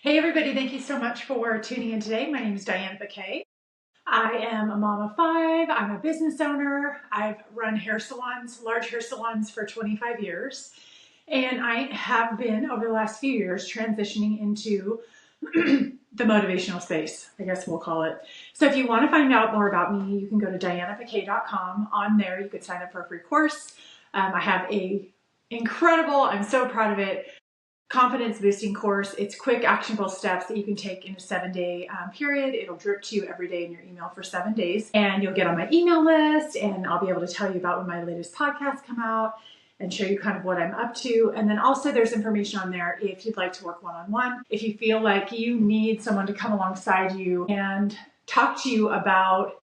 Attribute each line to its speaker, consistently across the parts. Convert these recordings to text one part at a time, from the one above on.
Speaker 1: Hey everybody, thank you so much for tuning in today. My name is Paquet. I am a mom of five. I'm a business owner. I've run hair salons, large hair salons for 25 years. And I have been, over the last few years, transitioning into the motivational space, I guess we'll call it. So if you want to find out more about me, you can go to dianapaquet.com. On there, you could sign up for a free course. I have I'm so proud of it, confidence boosting course. It's quick, actionable steps that you can take in a 7-day period. It'll drip to you every day in your email for 7 days, and you'll get on my email list, and I'll be able to tell you about when my latest podcasts come out and show you kind of what I'm up to. And then also there's information on there if you'd like to work one-on-one, if you feel like you need someone to come alongside you and talk to you about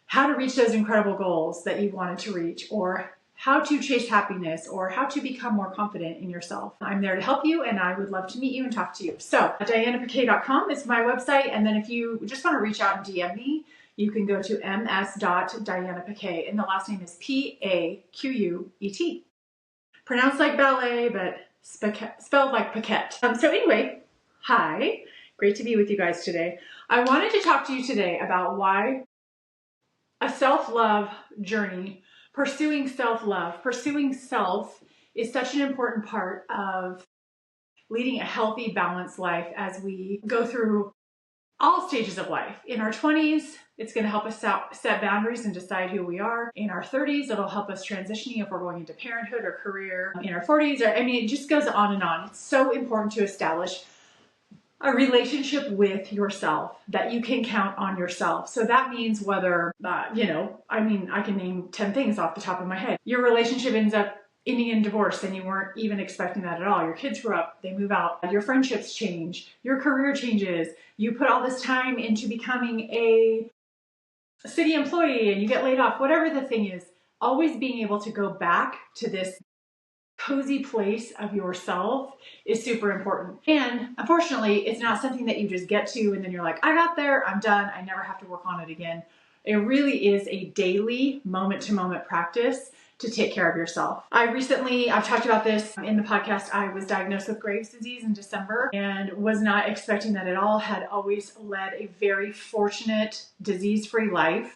Speaker 1: how to reach those incredible goals that you wanted to reach, or how to chase happiness, or how to become more confident in yourself. I'm there to help you, and I would love to meet you and talk to you. So dianapaquet.com is my website, and then if you just want to reach out and DM me, you can go to ms.dianapaquet, and the last name is Paquet. Pronounced like ballet, but spelled like Paquet. So anyway, hi, great to be with you guys today. I wanted to talk to you today about why a self-love journey, pursuing self-love, pursuing self is such an important part of leading a healthy, balanced life as we go through all stages of life. In our 20s, it's going to help us set boundaries and decide who we are. In our 30s, it'll help us transitioning if we're going into parenthood or career. In our 40s, it just goes on and on. It's so important to establish a relationship with yourself, that you can count on yourself. So that means whether, I can name 10 things off the top of my head. Your relationship ends up ending in divorce and you weren't even expecting that at all. Your kids grow up, they move out, your friendships change, your career changes. You put all this time into becoming a city employee and you get laid off, whatever the thing is, always being able to go back to this cozy place of yourself is super important. And unfortunately, it's not something that you just get to and then you're like, I got there, I'm done, I never have to work on it again. It really is a daily, moment-to-moment practice to take care of yourself. I've talked about this in the podcast, I was diagnosed with Graves' disease in December and was not expecting that at all, had always led a very fortunate, disease-free life.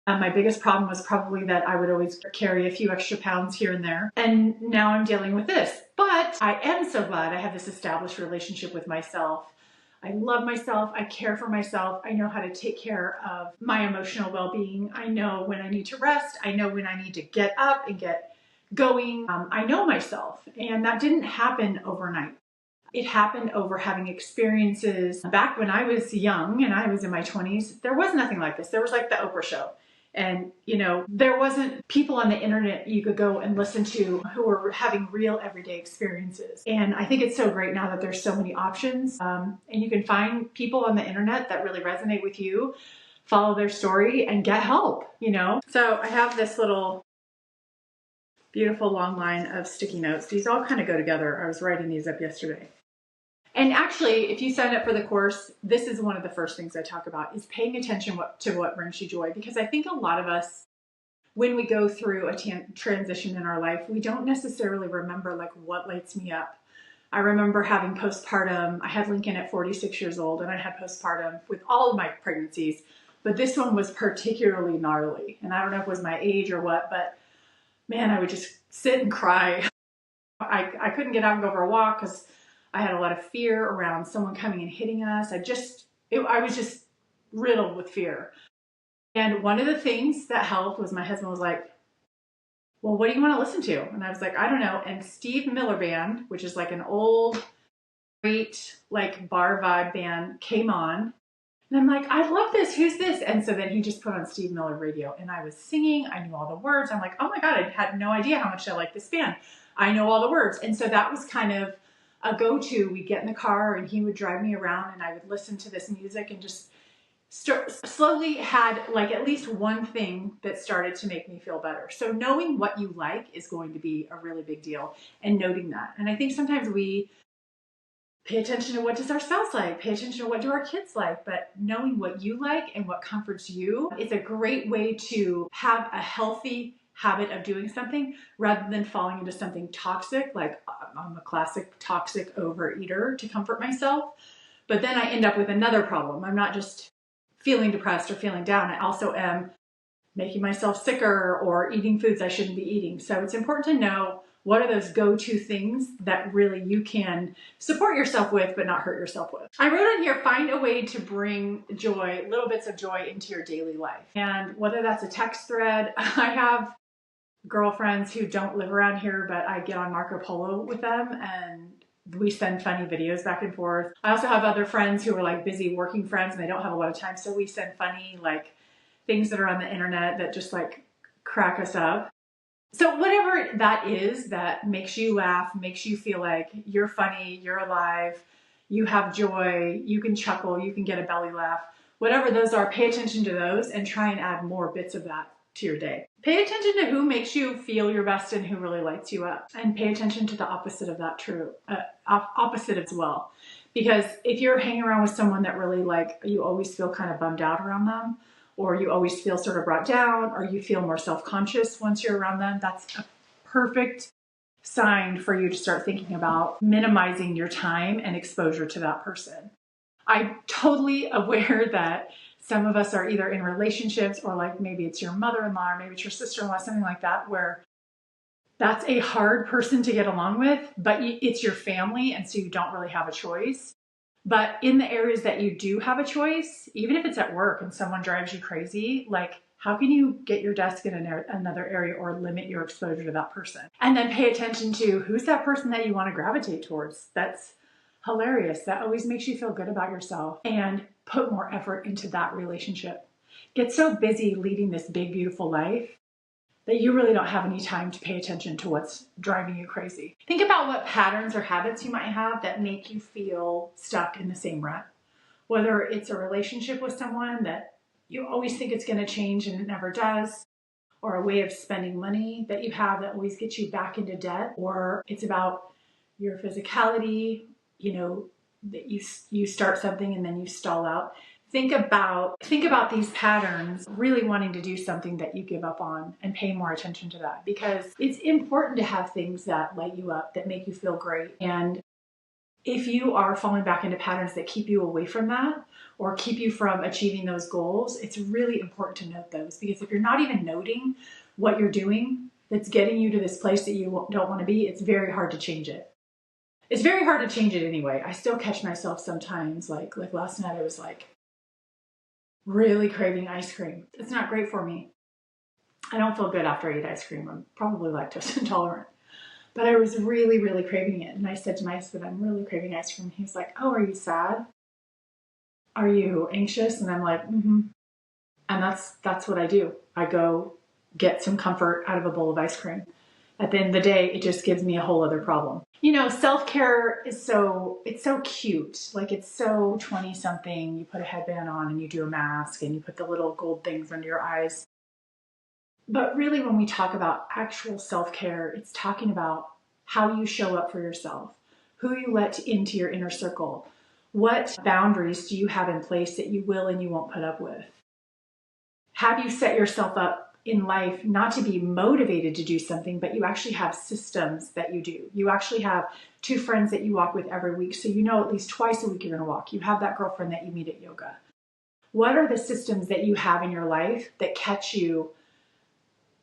Speaker 1: My biggest problem was probably that I would always carry a few extra pounds here and there. And now I'm dealing with this. But I am so glad I have this established relationship with myself. I love myself. I care for myself. I know how to take care of my emotional well-being. I know when I need to rest. I know when I need to get up and get going. I know myself. And that didn't happen overnight. It happened over having experiences. Back when I was young and I was in my 20s, there was nothing like this. There was like the Oprah show. And, there wasn't people on the internet you could go and listen to who were having real everyday experiences. And I think it's so great now that there's so many options. And you can find people on the internet that really resonate with you, follow their story, and get help, So I have this little beautiful long line of sticky notes. These all kind of go together. I was writing these up yesterday. And actually, if you sign up for the course, this is one of the first things I talk about, is paying attention to what brings you joy. Because I think a lot of us, when we go through a transition in our life, we don't necessarily remember like what lights me up. I remember having postpartum. I had Lincoln at 46 years old, and I had postpartum with all of my pregnancies. But this one was particularly gnarly. And I don't know if it was my age or what, but man, I would just sit and cry. I couldn't get out and go for a walk because I had a lot of fear around someone coming and hitting us. I was just riddled with fear. And one of the things that helped was my husband was like, well, what do you want to listen to? And I was like, I don't know. And Steve Miller Band, which is like an old, great, like bar vibe band, came on. And I'm like, I love this. Who's this? And so then he just put on Steve Miller Radio. And I was singing. I knew all the words. I'm like, oh my God, I had no idea how much I like this band. I know all the words. And so that was kind of a go-to. We'd get in the car and he would drive me around and I would listen to this music and just slowly had like at least one thing that started to make me feel better. So knowing what you like is going to be a really big deal, and noting that. And I think sometimes we pay attention to what does our spouse like, pay attention to what do our kids like, but knowing what you like and what comforts you is a great way to have a healthy habit of doing something rather than falling into something toxic. Like I'm a classic toxic overeater to comfort myself. But then I end up with another problem. I'm not just feeling depressed or feeling down. I also am making myself sicker or eating foods I shouldn't be eating. So it's important to know what are those go-to things that really you can support yourself with but not hurt yourself with. I wrote in here, find a way to bring joy, little bits of joy into your daily life. And whether that's a text thread, I have girlfriends who don't live around here, but I get on Marco Polo with them and we send funny videos back and forth. I also have other friends who are like busy working friends and they don't have a lot of time. So we send funny like things that are on the internet that just like crack us up. So whatever that is that makes you laugh, makes you feel like you're funny, you're alive, you have joy, you can chuckle, you can get a belly laugh, whatever those are, pay attention to those and try and add more bits of that to your day. Pay attention to who makes you feel your best and who really lights you up, and pay attention to the opposite of that opposite as well. Because if you're hanging around with someone that really like, you always feel kind of bummed out around them, or you always feel sort of brought down, or you feel more self-conscious once you're around them, that's a perfect sign for you to start thinking about minimizing your time and exposure to that person. I'm totally aware that some of us are either in relationships or like maybe it's your mother-in-law or maybe it's your sister-in-law, something like that, where that's a hard person to get along with, but it's your family and so you don't really have a choice. But in the areas that you do have a choice, even if it's at work and someone drives you crazy, like how can you get your desk in another area or limit your exposure to that person? And then pay attention to who's that person that you want to gravitate towards. That's hilarious. That always makes you feel good about yourself, and put more effort into that relationship. Get so busy leading this big, beautiful life that you really don't have any time to pay attention to what's driving you crazy. Think about what patterns or habits you might have that make you feel stuck in the same rut. Whether it's a relationship with someone that you always think it's going to change and it never does, or a way of spending money that you have that always gets you back into debt, or it's about your physicality, that you start something and then you stall out. Think about these patterns, really wanting to do something that you give up on, and pay more attention to that, because it's important to have things that light you up, that make you feel great. And if you are falling back into patterns that keep you away from that or keep you from achieving those goals, it's really important to note those, because if you're not even noting what you're doing that's getting you to this place that you don't want to be, it's very hard to change it. It's very hard to change it anyway. I still catch myself sometimes, like last night I was like really craving ice cream. It's not great for me. I don't feel good after I eat ice cream. I'm probably lactose intolerant. But I was really, really craving it. And I said to my husband, I'm really craving ice cream. He's like, oh, are you sad? Are you anxious? And I'm like, mm-hmm. And that's what I do. I go get some comfort out of a bowl of ice cream. At the end of the day, it just gives me a whole other problem. Self-care is it's so cute. Like, it's so 20-something. You put a headband on and you do a mask and you put the little gold things under your eyes. But really, when we talk about actual self-care, it's talking about how you show up for yourself, who you let into your inner circle, what boundaries do you have in place that you will and you won't put up with. Have you set yourself up in life not to be motivated to do something, but you actually have systems that you do. You actually have 2 friends that you walk with every week, so at least twice a week you're going to walk. You have that girlfriend that you meet at yoga. What are the systems that you have in your life that catch you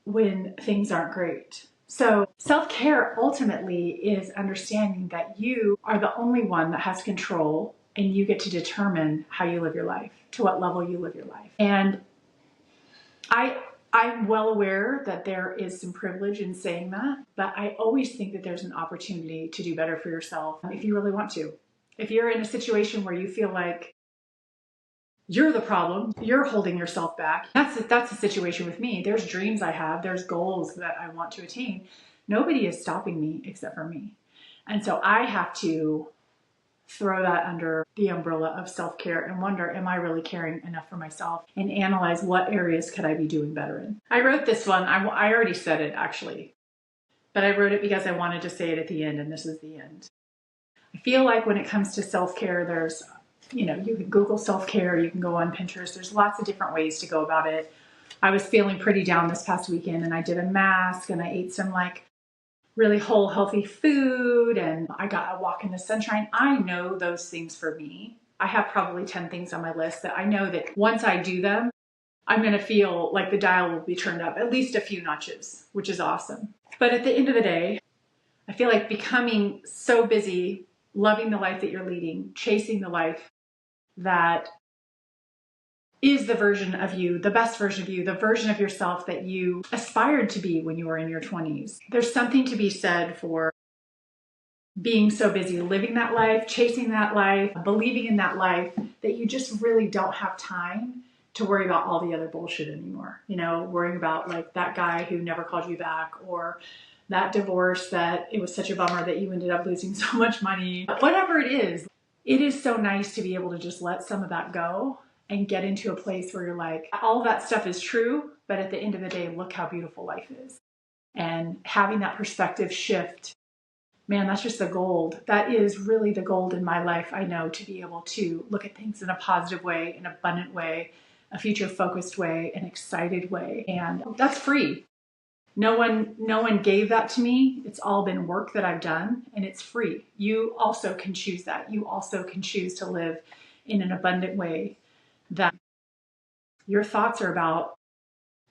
Speaker 1: when things aren't great? So self-care ultimately is understanding that you are the only one that has control, and you get to determine how you live your life, to what level you live your life. And I'm well aware that there is some privilege in saying that, but I always think that there's an opportunity to do better for yourself if you really want to. If you're in a situation where you feel like you're the problem, you're holding yourself back, that's the situation with me. There's dreams I have, there's goals that I want to attain. Nobody is stopping me except for me. And so I have to throw that under the umbrella of self-care and wonder, am I really caring enough for myself? And analyze what areas could I be doing better in. I wrote this one. I already said it actually, but I wrote it because I wanted to say it at the end, and this is the end. I feel like when it comes to self-care, there's, you can Google self-care, you can go on Pinterest. There's lots of different ways to go about it. I was feeling pretty down this past weekend, and I did a mask and I ate some really whole, healthy food, and I got a walk in the sunshine. I know those things for me I have probably 10 things on my list that I know that once I do them, I'm going to feel like the dial will be turned up at least a few notches, which is awesome. But at the end of the day, I feel like becoming so busy, loving the life that you're leading, chasing the life that is the version of you, the best version of you, the version of yourself that you aspired to be when you were in your 20s. There's something to be said for being so busy living that life, chasing that life, believing in that life, that you just really don't have time to worry about all the other bullshit anymore. You know, worrying about like that guy who never called you back, or that divorce that it was such a bummer that you ended up losing so much money. Whatever it is so nice to be able to just let some of that go and get into a place where you're like, all that stuff is true, but at the end of the day, look how beautiful life is. And having that perspective shift, man, that's just the gold. That is really the gold in my life, I know, to be able to look at things in a positive way, an abundant way, a future-focused way, an excited way. And that's free. No one gave that to me. It's all been work that I've done, and it's free. You also can choose that. You also can choose to live in an abundant way that your thoughts are about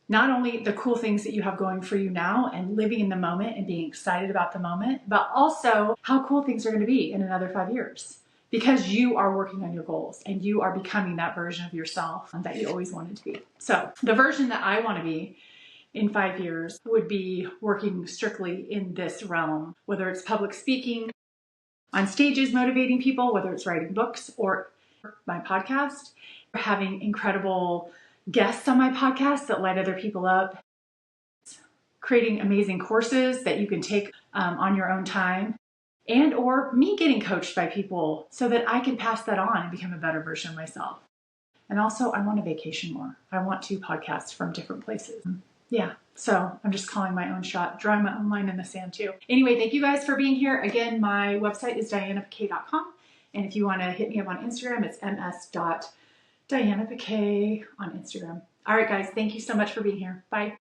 Speaker 1: not only the cool things that you have going for you now and living in the moment and being excited about the moment, but also how cool things are going to be in another 5 years, because you are working on your goals and you are becoming that version of yourself that you always wanted to be. So the version that I want to be in 5 years would be working strictly in this realm, whether it's public speaking, on stages motivating people, whether it's writing books or my podcast, having incredible guests on my podcast that light other people up, creating amazing courses that you can take on your own time, and or me getting coached by people so that I can pass that on and become a better version of myself. And also, I want to vacation more. I want to podcast from different places. Yeah, so I'm just calling my own shot, drawing my own line in the sand too. Anyway, thank you guys for being here. Again, my website is dianapaquet.com. And if you want to hit me up on Instagram, it's ms.dianapaquet on Instagram. All right, guys, thank you so much for being here. Bye.